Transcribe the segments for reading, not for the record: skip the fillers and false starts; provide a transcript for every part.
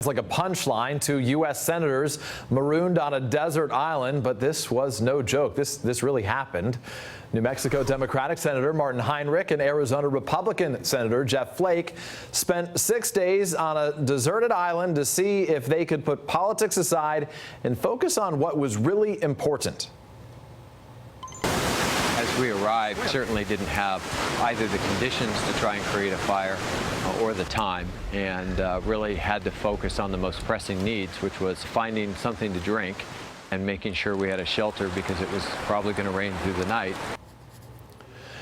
It's like a punchline to U.S. senators marooned on a desert island, but this was no joke. This really happened. New Mexico Democratic Senator Martin Heinrich and Arizona Republican Senator Jeff Flake spent 6 days on a deserted island to see if they could put politics aside and focus on what was really important. As we arrived, certainly didn't have either the conditions to try and create a fire or the time, and really had to focus on the most pressing needs, which was finding something to drink and making sure we had a shelter because it was probably going to rain through the night.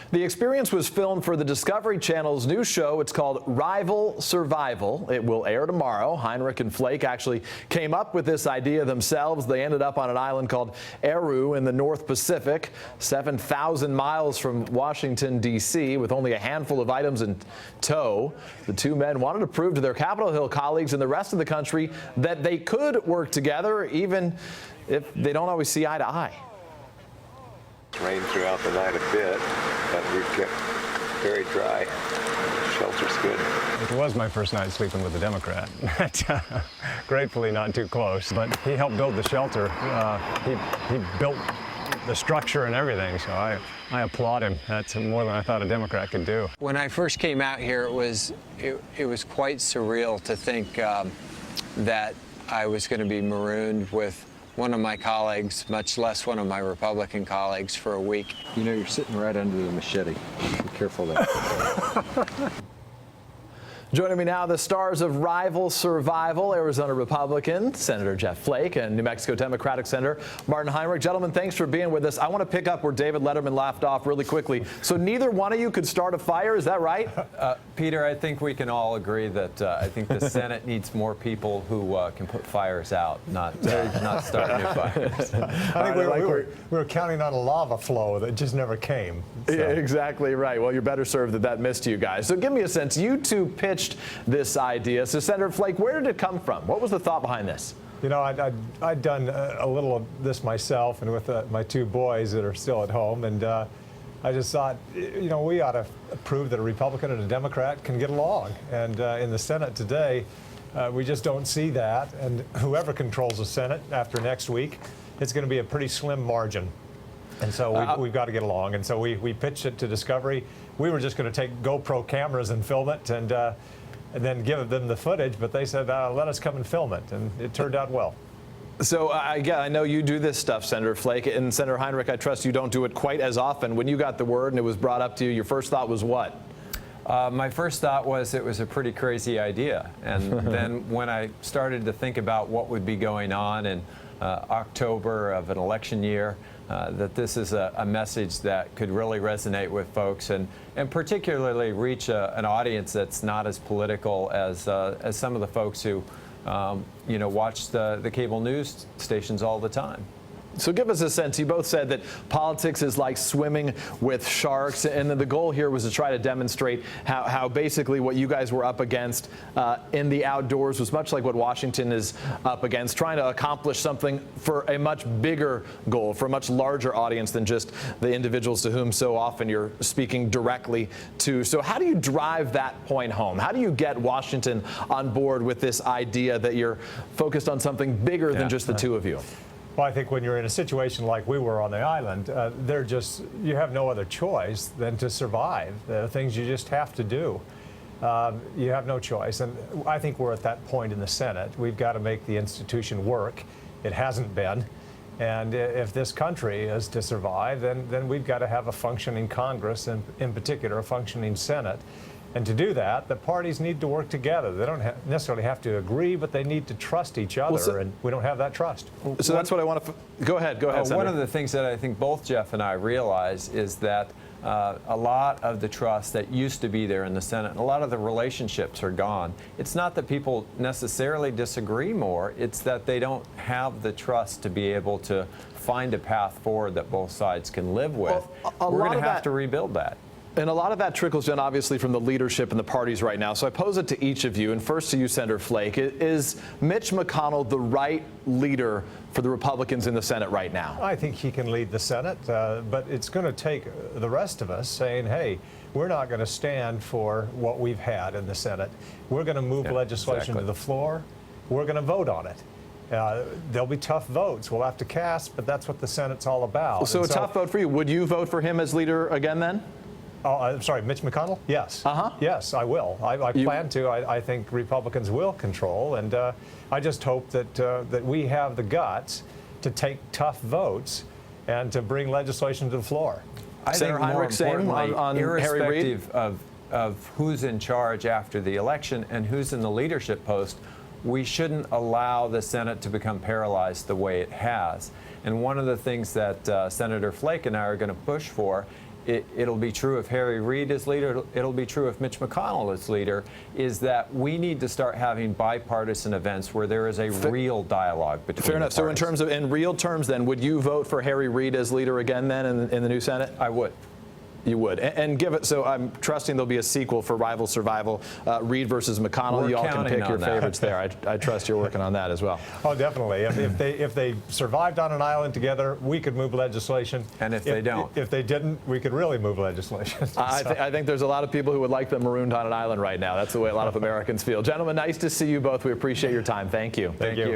The experience was filmed for the Discovery Channel's new show. It's called Rival Survival. It will air tomorrow. Heinrich and Flake actually came up with this idea themselves. They ended up on an island called Aru in the North Pacific, 7,000 miles from Washington, D.C., with only a handful of items in tow. The two men wanted to prove to their Capitol Hill colleagues in the rest of the country that they could work together, even if they don't always see eye to eye. Rained throughout the night a bit, but we kept very dry. Shelter's good. It was my first night sleeping with a Democrat. Gratefully not too close, but he helped build the shelter. He built the structure and everything, so I applaud him. That's more than I thought a Democrat could do. When I first came out here, it was quite surreal to think that I was going to be marooned with one of my colleagues, much less one of my Republican colleagues, for a week. You know, you're sitting right under the machete. Be careful there. Joining me now, the stars of Rival Survival, Arizona Republican Senator Jeff Flake and New Mexico Democratic Senator Martin Heinrich. Gentlemen, thanks for being with us. I want to pick up where David Letterman left off really quickly. So neither one of you could start a fire, is that right? Peter, I think we can all agree that I think the Senate needs more people who can put fires out, not start new fires. I think we were counting on a lava flow that just never came. So. Yeah, exactly right. Well, you're better served that missed you guys. So give me a sense. You two pitched this idea. So Senator Flake, where did it come from? What was the thought behind this? You know, I'd done a little of this myself and with my two boys that are still at home, and I just thought, you know, we ought to prove that a Republican and a Democrat can get along. And in the Senate today, we just don't see that. And whoever controls the Senate after next week, it's going to be a pretty slim margin. And so we've got to get along. And so we pitched it to Discovery. We were just going to take GoPro cameras and film it and then give them the footage. But they said, let us come and film it. And it turned out well. So again, I know you do this stuff, Senator Flake. And Senator Heinrich, I trust you don't do it quite as often. When you got the word and it was brought up to you, your first thought was what? My first thought was it was a pretty crazy idea. And then when I started to think about what would be going on in October of an election year, that this is a message that could really resonate with folks and particularly reach an audience that's not as political as some of the folks who you know, watch the cable news stations all the time. So give us a sense. You both said that politics is like swimming with sharks, and then the goal here was to try to demonstrate how basically what you guys were up against in the outdoors was much like what Washington is up against, trying to accomplish something for a much bigger goal, for a much larger audience than just the individuals to whom so often you're speaking directly to. So how do you drive that point home? How do you get Washington on board with this idea that you're focused on something bigger than just the two of you? Well, I think when you're in a situation like we were on the island, you have no other choice than to survive. There are things you just have to do. You have no choice. And I think we're at that point in the Senate. We've got to make the institution work. It hasn't been. And if this country is to survive, then we've got to have a functioning Congress, and in particular a functioning Senate. And to do that, the parties need to work together. They don't necessarily have to agree, but they need to trust each other, and we don't have that trust. So that's what I want to... Go ahead, Senator. One of the things that I think both Jeff and I realize is that a lot of the trust that used to be there in the Senate, a lot of the relationships are gone. It's not that people necessarily disagree more, it's that they don't have the trust to be able to find a path forward that both sides can live with. Well, we're going to have to rebuild that. And a lot of that trickles down, obviously, from the leadership and the parties right now. So I pose it to each of you, and first to you, Senator Flake. Is Mitch McConnell the right leader for the Republicans in the Senate right now? I think he can lead the Senate, but it's going to take the rest of us saying, hey, we're not going to stand for what we've had in the Senate. We're going to move legislation to the floor, we're going to vote on it. There'll be tough votes we'll have to cast, but that's what the Senate's all about. So And a tough vote for you. Would you vote for him as leader again then? Oh, I'm sorry, Mitch McConnell? Yes. Yes, I will. I plan to. I think Republicans will control, and I just hope that we have the guts to take tough votes and to bring legislation to the floor. I Senator think more Heinrich, same importantly, on Harry Reid? irrespective of who's in charge after the election and who's in the leadership post, we shouldn't allow the Senate to become paralyzed the way it has. And one of the things that Senator Flake and I are going to push for, it'll be true if Harry Reid is leader, it'll be true if Mitch McConnell is leader, is that we need to start having bipartisan events where there is a real dialogue between Fair enough. the So parties. in real terms then, would you vote for Harry Reid as leader again then in the new Senate? I would. You would. And give it, so I'm trusting there'll be a sequel for Rival Survival, Reid versus McConnell. We're You all can counting pick on your that. favorites there. I trust you're working on that as well. Oh, definitely. If they survived on an island together, we could move legislation. And if they don't? If they didn't, we could really move legislation. I think there's a lot of people who would like them marooned on an island right now. That's the way a lot of Americans feel. Gentlemen, nice to see you both. We appreciate your time. Thank you. Thank you.